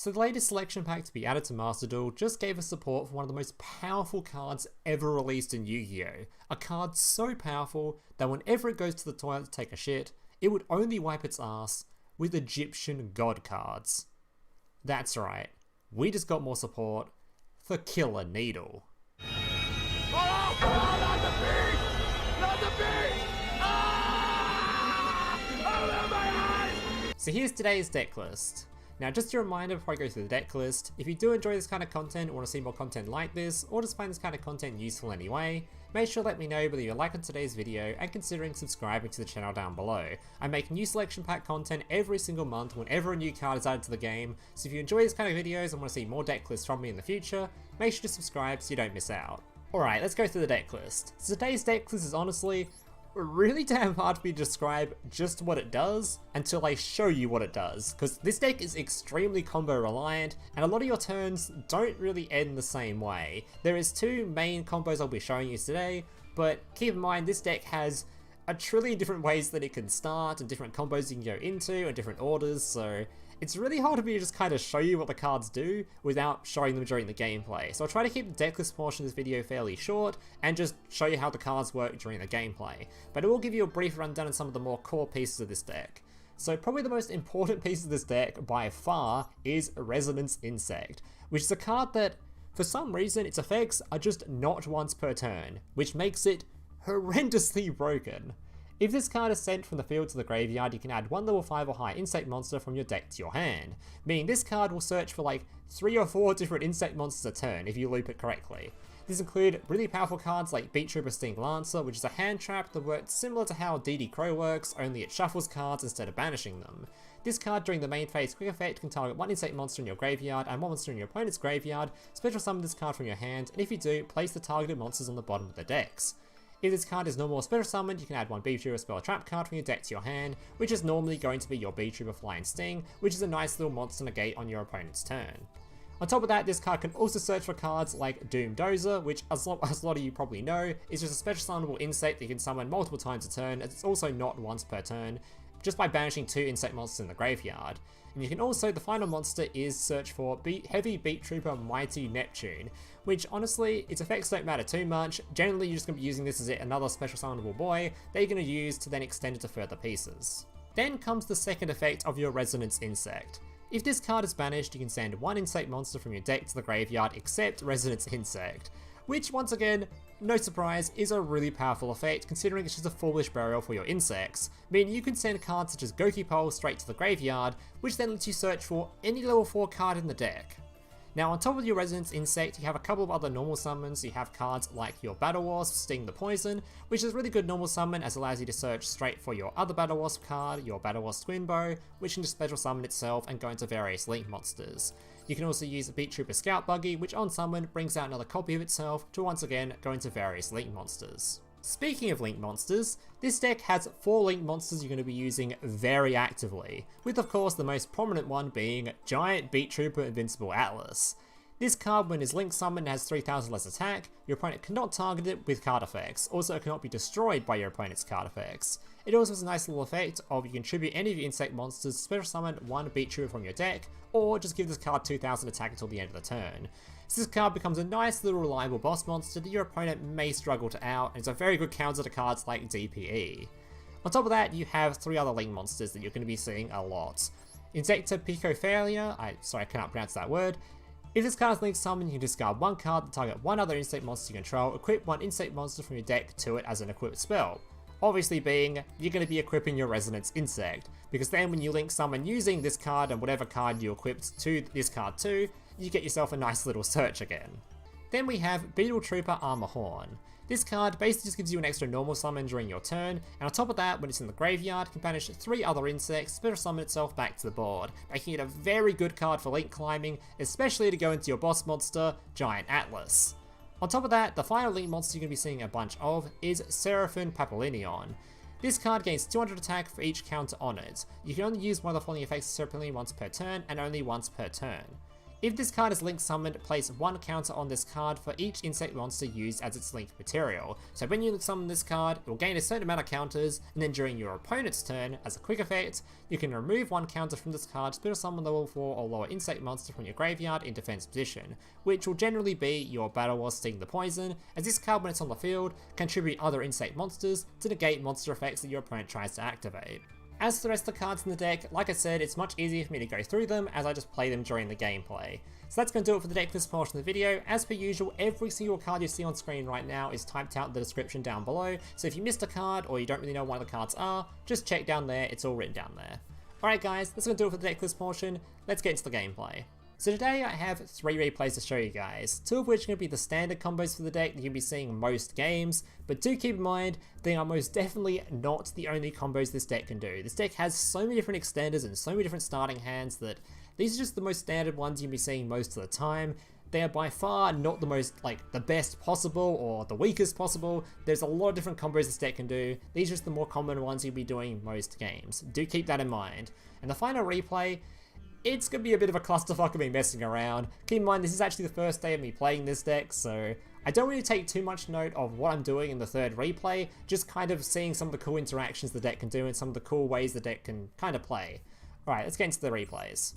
So the latest selection pack to be added to Master Duel just gave us support for one of the most powerful cards ever released in Yu-Gi-Oh! A card so powerful that whenever it goes to the toilet to take a shit, it would only wipe its ass with Egyptian god cards. That's right, we just got more support for Killer Needle. Oh, not the beast! Not the beast! Ah! Oh, my eyes! So here's today's deck list. Now just a reminder before I go through the deck list, if you do enjoy this kind of content or want to see more content like this, or just find this kind of content useful anyway, make sure to let me know whether you like on today's video and considering subscribing to the channel down below. I make new selection pack content every single month whenever a new card is added to the game, so if you enjoy these kind of videos and want to see more deck lists from me in the future, make sure to subscribe so you don't miss out. Alright, let's go through the deck list. So today's deck list is honestly really damn hard for me to describe just what it does until I show you what it does, because this deck is extremely combo reliant and a lot of your turns don't really end the same way. There is two main combos I'll be showing you today, but keep in mind this deck has a trillion different ways that it can start and different combos you can go into and different orders, so it's really hard for me to just kind of show you what the cards do without showing them during the gameplay. So I'll try to keep the decklist portion of this video fairly short and just show you how the cards work during the gameplay. But I will give you a brief rundown on some of the more core pieces of this deck. So probably the most important piece of this deck by far is Resonance Insect, which is a card that for some reason its effects are just not once per turn, which makes it horrendously broken. If this card is sent from the field to the graveyard, you can add one level 5 or higher insect monster from your deck to your hand, meaning this card will search for like 3 or 4 different insect monsters a turn if you loop it correctly. These include really powerful cards like Beetrooper Sting Lancer, which is a hand trap that works similar to how DD Crow works, only it shuffles cards instead of banishing them. This card during the main phase quick effect can target one insect monster in your graveyard and one monster in your opponent's graveyard, special summon this card from your hand, and if you do, place the targeted monsters on the bottom of the decks. If this card is normal or special summoned, you can add one Beetrooper spell or trap card from your deck to your hand, which is normally going to be your Beetrooper Fly Sting, which is a nice little monster negate on your opponent's turn. On top of that, this card can also search for cards like Dozer, which as a lot of you probably know, is just a special summonable insect that you can summon multiple times a turn, as it's also not once per turn, just by banishing 2 insect monsters in the graveyard. And you can also, the final monster is search for Heavy Beetrooper Mighty Neptune, which honestly, its effects don't matter too much. Generally, you're just going to be using this as another special summonable boy that you're going to use to then extend it to further pieces. Then comes the second effect of your Resonance Insect. If this card is banished, you can send one insect monster from your deck to the graveyard except Resonance Insect, which once again, no surprise, is a really powerful effect considering it's just a foolish burial for your insects, meaning you can send cards such as Gokipole straight to the graveyard, which then lets you search for any level 4 card in the deck. Now on top of your Resonance Insect, you have a couple of other normal summons. You have cards like your Battlewasp, Sting the Poison, which is a really good normal summon as it allows you to search straight for your other Battlewasp card, your Battlewasp Twinbow, which can just special summon itself and go into various link monsters. You can also use a Beetrooper Scout Buggy, which on summon brings out another copy of itself to once again go into various link monsters. Speaking of link monsters, this deck has 4 link monsters you're going to be using very actively, with of course the most prominent one being Giant Beetrooper Invincible Atlas. This card, when is link summoned, has 3000 less attack, your opponent cannot target it with card effects, also it cannot be destroyed by your opponent's card effects. It also has a nice little effect of you can tribute any of your insect monsters, special summon one Beetrooper from your deck, or just give this card 2000 attack until the end of the turn. So this card becomes a nice little reliable boss monster that your opponent may struggle to out, and it's a very good counter to cards like DPE. On top of that, you have 3 other link monsters that you're going to be seeing a lot. Inzektor Picofalena, I cannot pronounce that word. If this card is link summoned, you can discard one card to target one other insect monster you control, equip one insect monster from your deck to it as an equipped spell. Obviously being, you're going to be equipping your Resonance Insect, because then when you link summon using this card and whatever card you equipped to this card to, you get yourself a nice little search again. Then we have Beetrooper Armiraj. This card basically just gives you an extra normal summon during your turn, and on top of that, when it's in the graveyard, it can banish 3 other insects, special summon itself back to the board, making it a very good card for link climbing, especially to go into your boss monster, Giant Atlas. On top of that, the final link monster you're going to be seeing a bunch of is Seraphine Papolinion. This card gains 200 attack for each counter on it. You can only use one of the following effects separately once per turn, and only once per turn. If this card is link summoned, place 1 counter on this card for each insect monster used as its linked material. So when you link summon this card, it will gain a certain amount of counters, and then during your opponent's turn, as a quick effect, you can remove 1 counter from this card to put a summon level 4 or lower insect monster from your graveyard in defense position, which will generally be your Battlewasp Sting the Poison, as this card when it's on the field, contribute other insect monsters to negate monster effects that your opponent tries to activate. As for the rest of the cards in the deck, like I said, it's much easier for me to go through them as I just play them during the gameplay. So that's going to do it for the deck list portion of the video. As per usual, every single card you see on screen right now is typed out in the description down below, so if you missed a card or you don't really know what the cards are, just check down there, it's all written down there. Alright guys, that's going to do it for the deck list portion, let's get into the gameplay. So today I have 3 replays to show you guys, 2 of which are going to be the standard combos for the deck that you'll be seeing in most games, but do keep in mind, they are most definitely not the only combos this deck can do. This deck has so many different extenders and so many different starting hands that these are just the most standard ones you'll be seeing most of the time. They are by far not the most, the best possible or the weakest possible. There's a lot of different combos this deck can do. These are just the more common ones you'll be doing most games. Do keep that in mind. And the final replay, it's going to be a bit of a clusterfuck of me messing around. Keep in mind, this is actually the first day of me playing this deck, so I don't really take too much note of what I'm doing in the third replay, just kind of seeing some of the cool interactions the deck can do and some of the cool ways the deck can kind of play. Alright, let's get into the replays.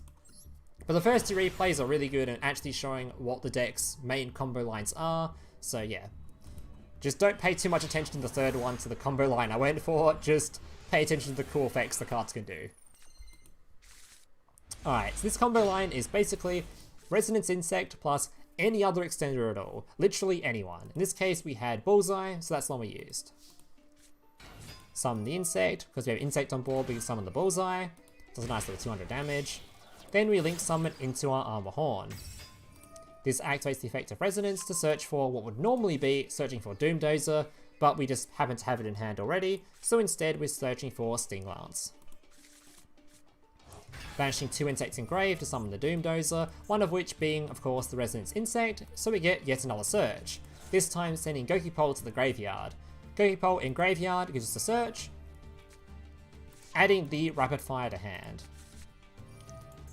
But the first 2 replays are really good at actually showing what the deck's main combo lines are, so yeah. Just don't pay too much attention to the third one, to the combo line I went for, just pay attention to the cool effects the cards can do. Alright, so this combo line is basically Resonance Insect plus any other extender at all. Literally anyone. In this case we had Bullseye, so that's the one we used. Summon the Insect, because we have Insect on board, we can summon the Bullseye. Does a nice little 200 damage. Then we link summon into our Armor Horn. This activates the effect of Resonance to search for what would normally be searching for Dozer, but we just happen to have it in hand already, so instead we're searching for Sting Lance. Banishing 2 insects in grave to summon the Dozer, one of which being, of course, the Resonance Insect, so we get yet another search, this time sending Gokipole to the graveyard. Gokipole in graveyard gives us a search, adding the Rapidfire to hand.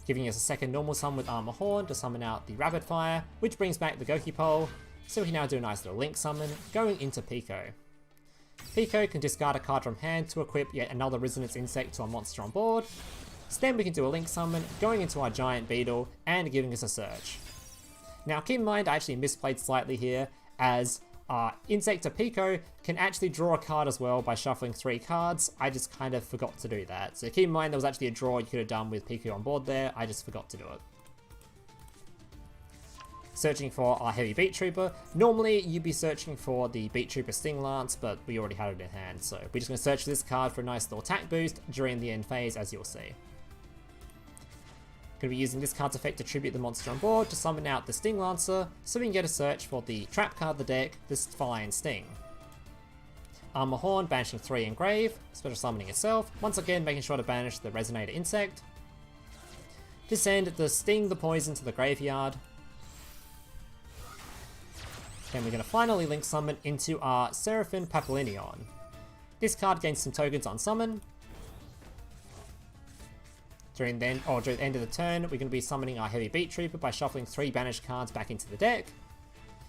Giving us a second normal summon with Armor Horn to summon out the Rapidfire, which brings back the Gokipole, so we can now do a nice little link summon, going into Pico. Pico can discard a card from hand to equip yet another Resonance Insect to a monster on board. So then we can do a link summon, going into our giant Beetle, and giving us a search. Now keep in mind I actually misplayed slightly here, as Inzektor Pico can actually draw a card as well by shuffling 3 cards. I just kind of forgot to do that. So keep in mind there was actually a draw you could have done with Pico on board there, I just forgot to do it. Searching for our heavy Beetrooper. Normally you'd be searching for the Beetrooper Sting Lance, but we already had it in hand, so we're just going to search for this card for a nice little attack boost during the end phase, as you'll see. Going to be using this card's effect to tribute the monster on board to summon out the Sting Lancer, so we can get a search for the trap card of the deck, this Fly Sting. Armor Horn, banishing 3 engrave, special summoning itself, once again making sure to banish the Resonator Insect. To send the Sting the Poison to the graveyard. Then we're going to finally link summon into our Seraphine Papillion. This card gains some tokens on summon. During the end of the turn, we're going to be summoning our heavy Beetrooper by shuffling 3 banished cards back into the deck.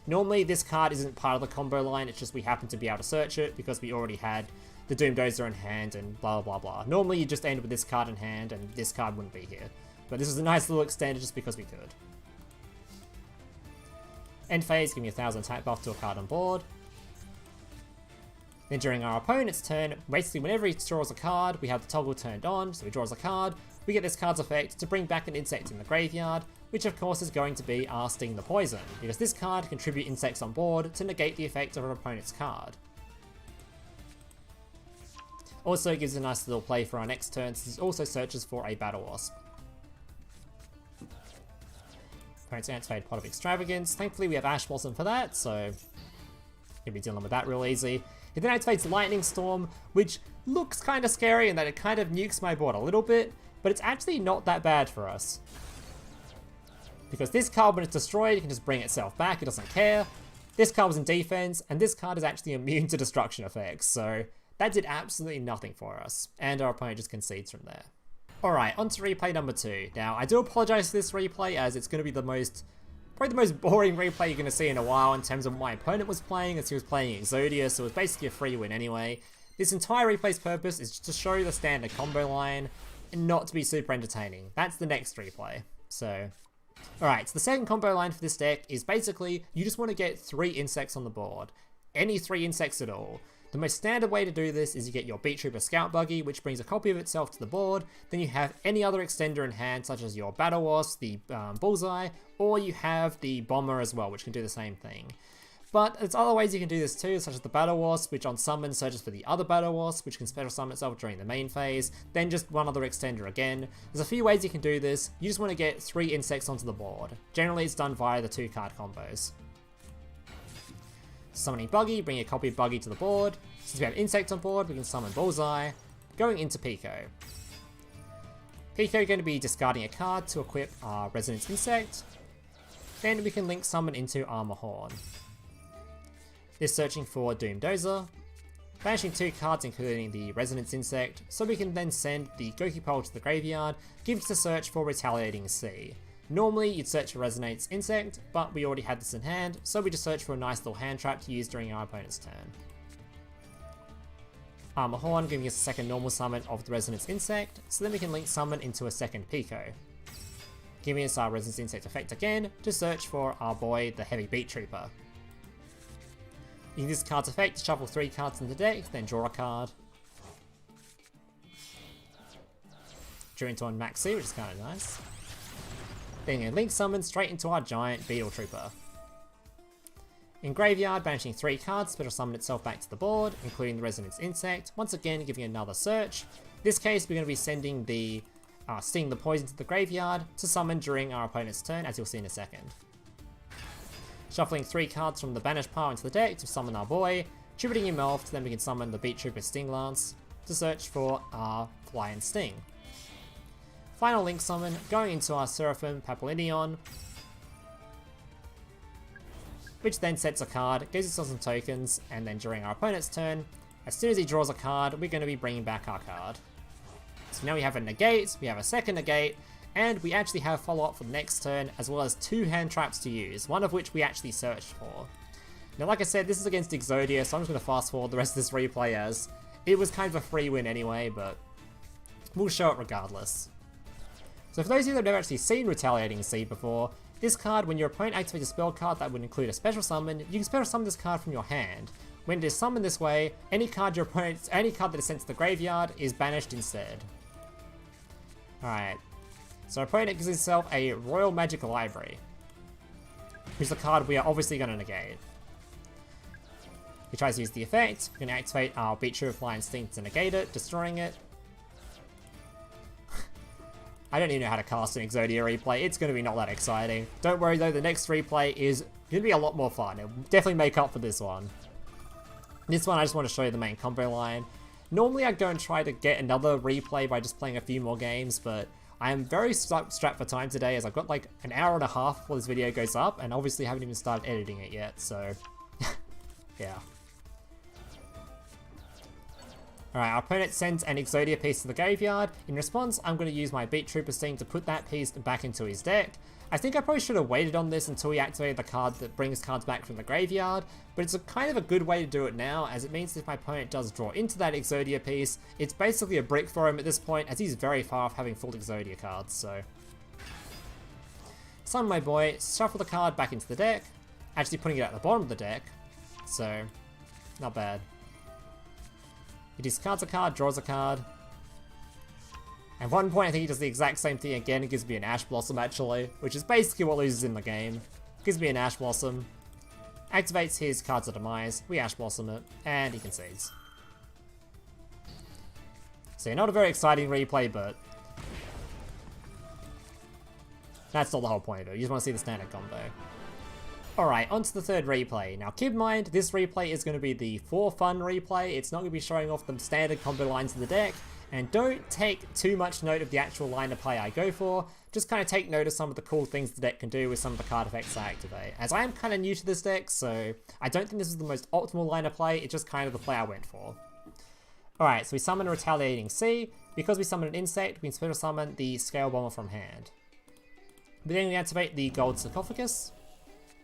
Normally this card isn't part of the combo line, it's just we happen to be able to search it because we already had the Dozer in hand and blah blah blah. Normally you just end with this card in hand and this card wouldn't be here. But this is a nice little extender just because we could. End phase, give me 1000 attack buff to a card on board. Then during our opponent's turn, basically whenever he draws a card, we have the toggle turned on, so he draws a card. We get this card's effect to bring back an insect in the graveyard, which of course is going to be our Sting the Poison, because this card can tribute insects on board to negate the effect of an opponent's card. Also gives a nice little play for our next turn, since it also searches for a Battlewasp. Opponent's activated Pot of Extravagance. Thankfully we have Ash Blossom for that, so you'll be dealing with that real easy. It then activates Lightning Storm, which looks kind of scary in that it kind of nukes my board a little bit, but it's actually not that bad for us. Because this card, when it's destroyed, it can just bring itself back, it doesn't care. This card was in defense, and this card is actually immune to destruction effects, so that did absolutely nothing for us. And our opponent just concedes from there. Alright, on to replay number 2. Now, I do apologise for this replay, as it's going to be probably the most boring replay you're going to see in a while in terms of what my opponent was playing, as he was playing Exodia, so it was basically a free win anyway. This entire replay's purpose is just to show the standard combo line, and not to be super entertaining. That's the next replay. So, alright, so the second combo line for this deck is basically, you just want to get 3 insects on the board. Any 3 insects at all. The most standard way to do this is you get your Beetrooper Scout Buggy, which brings a copy of itself to the board, then you have any other extender in hand, such as your Battlewasp, the Bullseye, or you have the Bomber as well, which can do the same thing. But there's other ways you can do this too, such as the Battlewasp, which on summon searches for the other Battlewasp, which can special summon itself during the main phase, then just one other extender again. There's a few ways you can do this, you just want to get 3 insects onto the board. Generally it's done via the 2 card combos. Summoning Buggy, bring a copy of Buggy to the board. Since we have Insect on board, we can summon Bullseye. Going into Pico. Pico going to be discarding a card to equip our Resonance Insect. Then we can link summon into Armor Horn. This searching for Doom Dozer. Banishing 2 cards including the Resonance Insect, so we can then send the Gokipole to the graveyard, give it a search for Retaliating Sea. Normally you'd search for Resonance Insect, but we already had this in hand, so we just search for a nice little hand trap to use during our opponent's turn. Armor Horn giving us a second normal summon of the Resonance Insect, so then we can link summon into a second Pico. Giving us our Resonance Insect effect again to search for our boy, the Heavy Beetrooper. Using this card's effect to shuffle 3 cards in the deck, then draw a card. Drew into one Maxi, which is kind of nice. Then a link summon straight into our giant Beetrooper. In Graveyard, banishing 3 cards, special summon itself back to the board, including the Resonance Insect, once again giving another search. In this case, we're going to be sending the Sting the Poison to the graveyard to summon during our opponent's turn, as you'll see in a second. Shuffling 3 cards from the banished pile into the deck to summon our boy, tributing him off, then we can summon the Beetrooper Sting Lance to search for our Fly and Sting. Final link summon, going into our Seraphim Papillion, which then sets a card, gives us some tokens, and then during our opponent's turn, as soon as he draws a card, we're going to be bringing back our card. So now we have a negate, we have a second negate, and we actually have follow-up for the next turn, as well as 2 hand traps to use, one of which we actually searched for. Now like I said, this is against Exodia, so I'm just going to fast forward the rest of this replay, as it was kind of a free win anyway, but we'll show it regardless. So for those of you that have never actually seen Retaliating Sea before, this card, when your opponent activates a spell card that would include a special summon, you can special summon this card from your hand. When it is summoned this way, any card that is sent to the graveyard is banished instead. Alright, so our opponent gives himself a Royal Magic Library, which is a card we are obviously going to negate. He tries to use the effect, we're going to activate our Beetrooper Fly Sting to negate it, destroying it. I don't even know how to cast an Exodia replay, it's going to be not that exciting. Don't worry though, the next replay is going to be a lot more fun. It'll definitely make up for this one. This one I just want to show you the main combo line. Normally I'd go and try to get another replay by just playing a few more games, but I am very strapped for time today, as I've got like an hour and a half before this video goes up, and obviously haven't even started editing it yet, so yeah. Alright, our opponent sends an Exodia piece to the graveyard. In response, I'm going to use my Beetrooper Sting to put that piece back into his deck. I think I probably should have waited on this until he activated the card that brings cards back from the graveyard, but it's a kind of a good way to do it now, as it means if my opponent does draw into that Exodia piece, it's basically a brick for him at this point, as he's very far off having full Exodia cards, so. Summon my boy, shuffle the card back into the deck, actually putting it at the bottom of the deck, so not bad. He discards a card, draws a card. At one point I think he does the exact same thing again, and gives me an Ash Blossom actually, which is basically what loses in the game. Gives me an Ash Blossom, activates his Cards of Demise, we Ash Blossom it, and he concedes. So not a very exciting replay, but that's not the whole point of it, you just want to see the standard combo. Alright, on to the third replay. Now keep in mind, this replay is going to be the for fun replay, it's not going to be showing off the standard combo lines in the deck, and don't take too much note of the actual line of play I go for, just kind of take note of some of the cool things the deck can do with some of the card effects I activate. As I am kind of new to this deck, so I don't think this is the most optimal line of play, it's just kind of the play I went for. Alright, so we summon Retaliating Sea, because we summon an insect, we can special summon the Scale Bomber from hand. But then we activate the Gold Sarcophagus,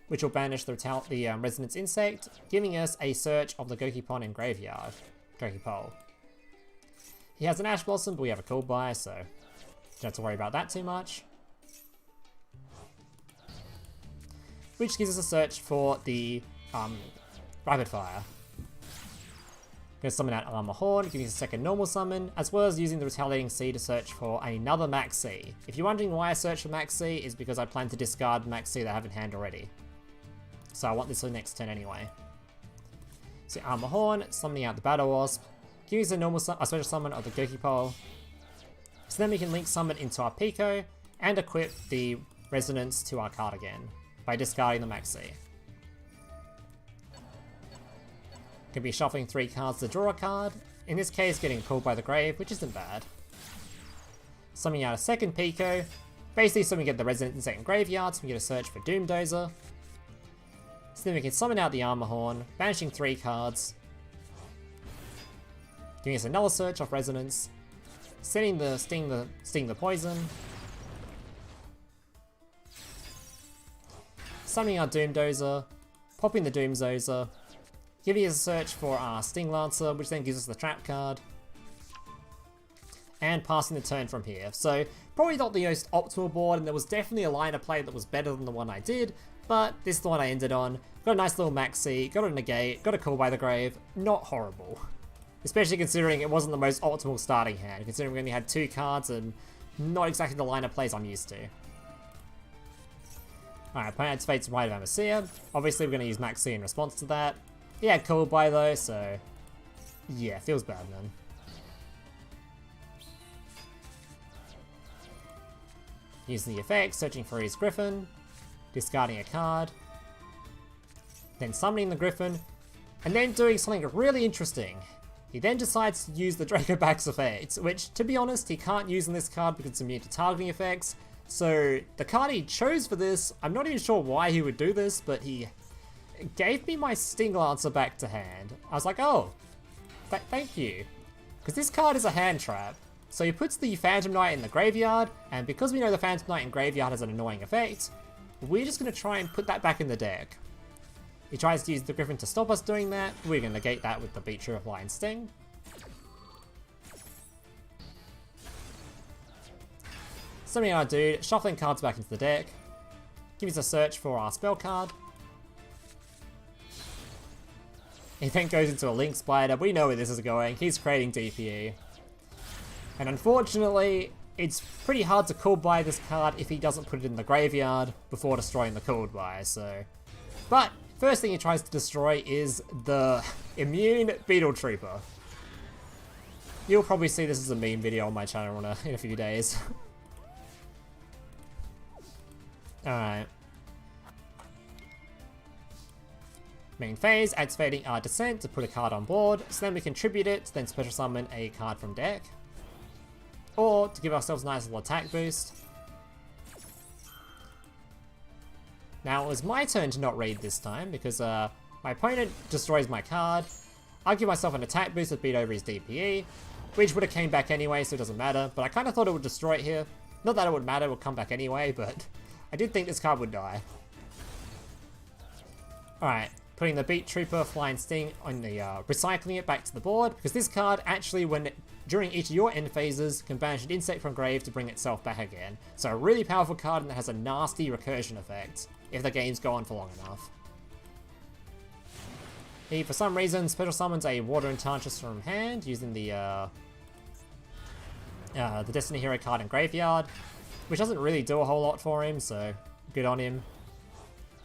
which will banish the Resonance Insect, giving us a search of the Gokipole in Graveyard. Gokipole. He has an Ash Blossom, but we have a Cool Buy, so don't have to worry about that too much. Which gives us a search for the Rapidfire. Gonna summon out Armor Horn, giving us a second normal summon, as well as using the Retaliating Sea to search for another Max C. If you're wondering why I search for Max C, is because I plan to discard Max C that I have in hand already. So I want this for the next turn anyway. So Armor Horn, summoning out the Battlewasp, giving us a special summon of the Gokipole. So then we can link summon into our Pico, and equip the Resonance to our card again, by discarding the Max C. Could be shuffling 3 cards to draw a card, in this case getting pulled by the grave, which isn't bad. Summoning out a second Pico, basically so we get the Resonance Insect in Graveyard, so we get a search for Dozer. So then we can summon out the Armor Horn, banishing 3 cards, giving us another search of Resonance, sending the Sting the Poison, summoning our Dozer, popping the Dozer, giving us a search for our Sting Lancer, which then gives us the Trap card, and passing the turn from here. So probably not the most optimal board, and there was definitely a line of play that was better than the one I did, but this is the one I ended on. Got a nice little Maxi, got a Negate, got a Call by the Grave, not horrible. Especially considering it wasn't the most optimal starting hand, considering we only had 2 cards and not exactly the line of plays I'm used to. Alright, opponent activates Rite of Amosia. Obviously we're going to use Maxi in response to that. Yeah, Call by though, so yeah, feels bad, man. Using the effect, searching for his Griffin, discarding a card, then summoning the Griffin, and then doing something really interesting. He then decides to use the Dracobax effect, which, to be honest, he can't use in this card because it's immune to targeting effects. So the card he chose for this, I'm not even sure why he would do this, but he gave me my Sting Lancer back to hand. I was like, oh, thank you. Because this card is a hand trap. So he puts the Phantom Knight in the graveyard, and because we know the Phantom Knight in graveyard has an annoying effect, we're just going to try and put that back in the deck. He tries to use the Griffin to stop us doing that. We're going to negate that with the Beetrooper Fly Sting. Summoning our dude, shuffling cards back into the deck. Gives us a search for our spell card. He then goes into a Link Spider. We know where this is going. He's creating DPE. And unfortunately, it's pretty hard to call by this card if he doesn't put it in the graveyard before destroying the called by, so... But, first thing he tries to destroy is the immune Beetrooper. You'll probably see this as a meme video on my channel in a few days. Alright. Main phase, activating our Descent to put a card on board, so then we contribute it to then special summon a card from deck. Or to give ourselves a nice little attack boost. Now it was my turn to not raid this time because my opponent destroys my card. I'll give myself an attack boost that beat over his DPE, which would have came back anyway, so it doesn't matter. But I kind of thought it would destroy it here. Not that it would matter, it would come back anyway, but I did think this card would die. Alright, putting the Beetrooper Fly Sting on the recycling it back to the board, because this card actually, during each of your end phases, can banish an insect from grave to bring itself back again. So a really powerful card that has a nasty recursion effect, if the games go on for long enough. He, for some reason, special summons a Water Enchantress from hand, using the Destiny Hero card in graveyard, which doesn't really do a whole lot for him, so good on him.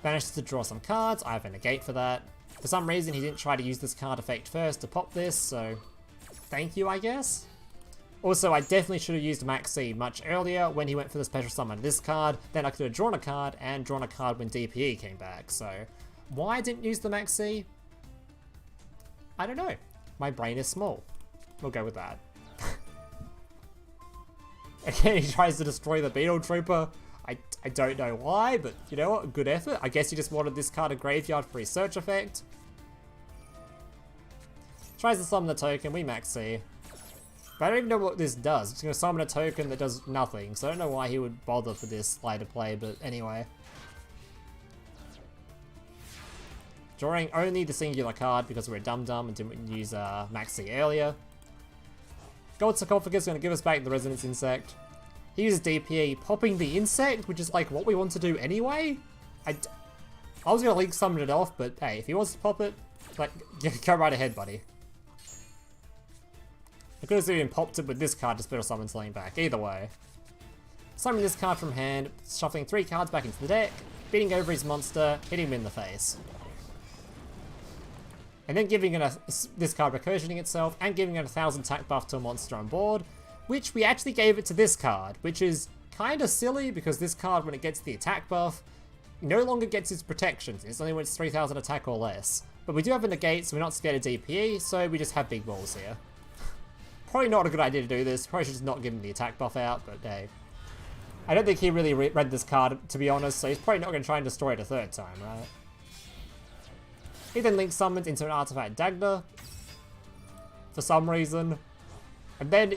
Manages to draw some cards, I have a negate for that. For some reason he didn't try to use this card effect first to pop this, so thank you, I guess. Also, I definitely should have used Maxi much earlier when he went for the special summon this card, then I could have drawn a card and drawn a card when DPE came back, so why I didn't use the Maxi? I don't know. My brain is small. We'll go with that. Again, he tries to destroy the Beetrooper. I don't know why, but you know what? Good effort. I guess he just wanted this card in graveyard for his search effect. Tries to summon the token, we Maxi. But I don't even know what this does. It's going to summon a token that does nothing, so I don't know why he would bother for this later play, but anyway. Drawing only the singular card because we're a dum-dum and didn't use Maxi earlier. Gold Sarcophagus is going to give us back the Resonance Insect. He uses DPE, popping the Insect, which is like what we want to do anyway. I was going to Link Summon it off, but hey, if he wants to pop it, like, go right ahead, buddy. I could have even popped it with this card to Special Summon something back, either way. Summoning this card from hand, shuffling 3 cards back into the deck, beating over his monster, hitting him in the face. And then giving it this card recursioning itself, and giving it 1000 attack buff to a monster on board, which we actually gave it to this card, which is kinda silly because this card, when it gets the attack buff, no longer gets its protections. It's only when it's 3000 attack or less. But we do have a negate, so we're not scared of DPE, so we just have big balls here. Probably not a good idea to do this. Probably should just not give him the attack buff out, but hey. I don't think he really read this card, to be honest, so he's probably not going to try and destroy it a 3rd time, right? He then Link summons into an Artifact Dagger for some reason. And then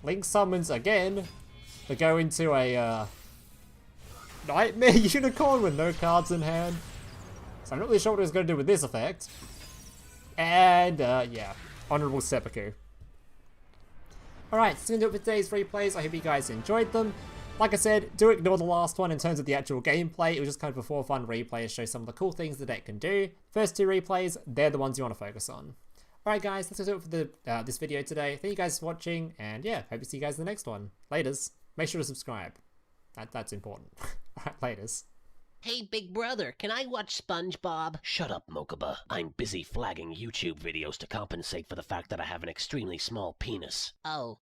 Link summons again to go into a Knightmare Unicorn with no cards in hand. So I'm not really sure what he's going to do with this effect. And yeah, Honorable Seppuku. Alright, so that's going to do it for today's replays. I hope you guys enjoyed them. Like I said, do ignore the last one in terms of the actual gameplay. It was just kind of a for fun replay to show some of the cool things the deck can do. First 2 replays, they're the ones you want to focus on. Alright guys, that's going to do it for this video today. Thank you guys for watching, and yeah, hope to see you guys in the next one. Laters. Make sure to subscribe. That's important. Alright, laters. Hey, big brother, can I watch SpongeBob? Shut up, Mokuba. I'm busy flagging YouTube videos to compensate for the fact that I have an extremely small penis. Oh.